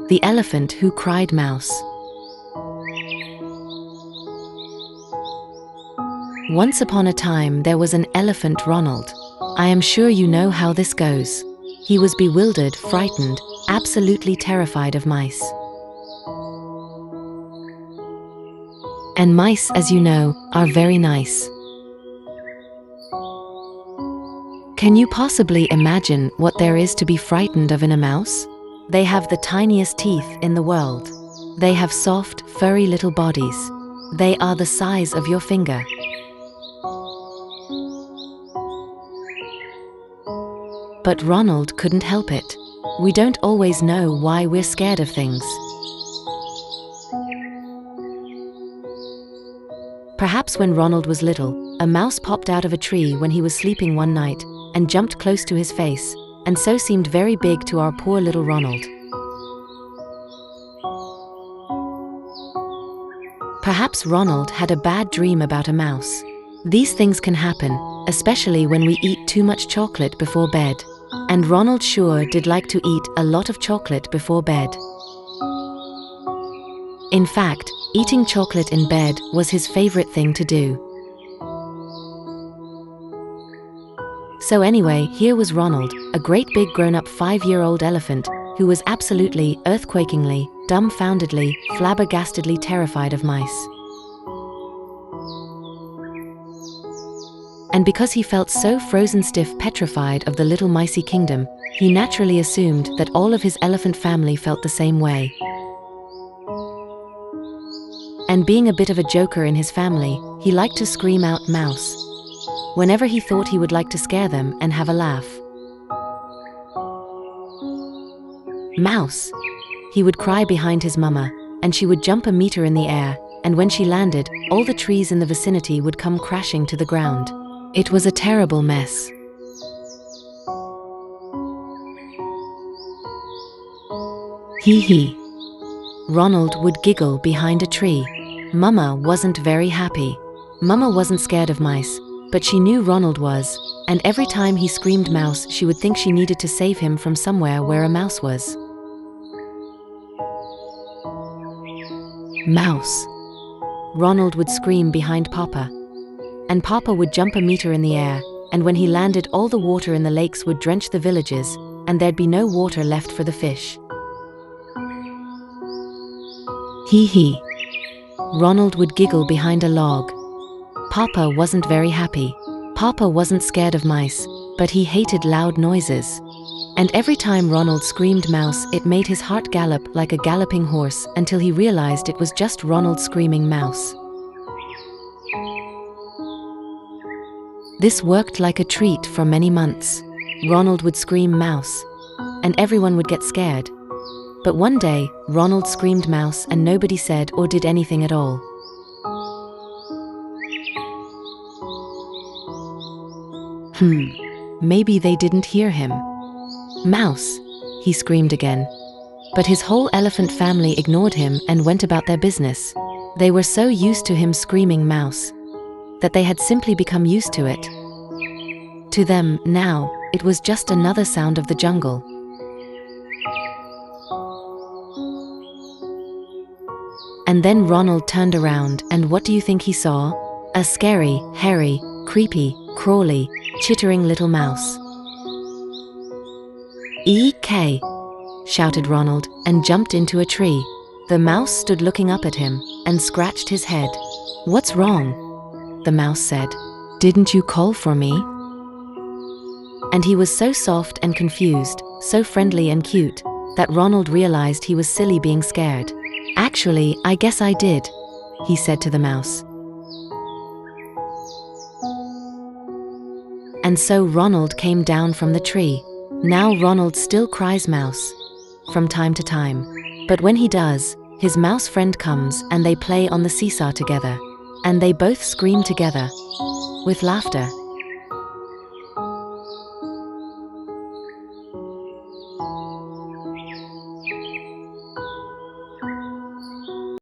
The Elephant Who Cried Mouse. Once upon a time there was an elephant, Ronald. I am sure you know how this goes. He was bewildered, frightened, absolutely terrified of mice. And mice, as you know, are very nice. Can you possibly imagine what there is to be frightened of in a mouse? They have the tiniest teeth in the world. They have soft, furry little bodies. They are the size of your finger. But Ronald couldn't help it. We don't always know why we're scared of things. Perhaps when Ronald was little, a mouse popped out of a tree when he was sleeping one night and jumped close to his face, and so seemed very big to our poor little Ronald. Perhaps Ronald had a bad dream about a mouse. These things can happen, especially when we eat too much chocolate before bed. And Ronald sure did like to eat a lot of chocolate before bed. In fact, eating chocolate in bed was his favorite thing to do. So anyway, here was Ronald, a great big grown-up 5-year-old elephant, who was absolutely, earthquakingly, dumbfoundedly, flabbergastedly terrified of mice. And because he felt so frozen stiff, petrified of the little micey kingdom, he naturally assumed that all of his elephant family felt the same way. And being a bit of a joker in his family, he liked to scream out "mouse" whenever he thought he would like to scare them and have a laugh. "Mouse!" he would cry behind his mama, and she would jump a meter in the air, and when she landed, all the trees in the vicinity would come crashing to the ground. It was a terrible mess. Hee hee. Ronald would giggle behind a tree. Mama wasn't very happy. Mama wasn't scared of mice, but she knew Ronald was, and every time he screamed "mouse," she would think she needed to save him from somewhere where a mouse was. "Mouse!" Ronald would scream behind Papa. And Papa would jump a meter in the air, and when he landed, all the water in the lakes would drench the villages, and there'd be no water left for the fish. Hee hee. Ronald would giggle behind a log. Papa wasn't very happy. Papa wasn't scared of mice, but he hated loud noises. And every time Ronald screamed "mouse," it made his heart gallop like a galloping horse until he realized it was just Ronald screaming "mouse." This worked like a treat for many months. Ronald would scream "mouse," and everyone would get scared. But one day, Ronald screamed "mouse," and nobody said or did anything at all. Maybe they didn't hear him. "Mouse!" he screamed again. But his whole elephant family ignored him and went about their business. They were so used to him screaming "mouse" that they had simply become used to it. To them, now, it was just another sound of the jungle. And then Ronald turned around, and what do you think he saw? A scary, hairy, creepy, crawly, chittering little mouse. "Eek!" shouted Ronald, and jumped into a tree. The mouse stood looking up at him, and scratched his head. "What's wrong?" the mouse said. "Didn't you call for me?" And he was so soft and confused, so friendly and cute, that Ronald realized he was silly being scared. "Actually, I guess I did," he said to the mouse. And so Ronald came down from the tree. Now Ronald still cries "mouse" from time to time. But when he does, his mouse friend comes and they play on the seesaw together. And they both scream together with laughter.